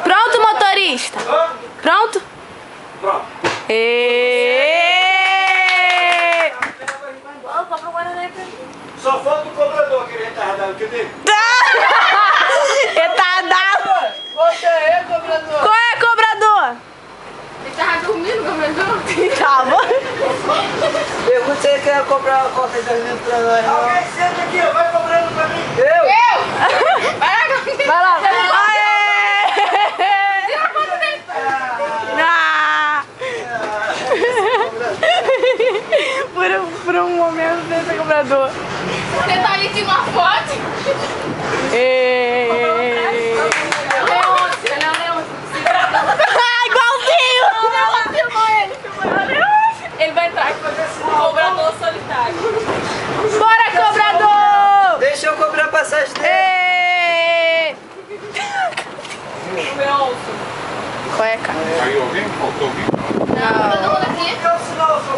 Pronto, motorista? Pronto? Pronto. Só falta o cobrador que ele retardado, que dele. Retardado! Você é, cobrador? Qual é, cobrador? Ele tava dormindo, cobrador? Tava. Pergunta se ele quer comprar uma conta de 2 litros pra nós. Alguém senta aqui, ó, vai cobrando pra mim. Eu? Vai lá, Vai lá. Aê! Ah! Por um momento, desse cobrador. Você tá ali de uma foto? Igualzinho! Ele vai entrar com o cobrador solitário. Bora, cobrador! Deixa eu cobrar a passagem dele. Ê! O meu osso. Qual é, cara? Aí alguém faltou alguém? Não, todo mundo aqui. Eu sinal, eu sou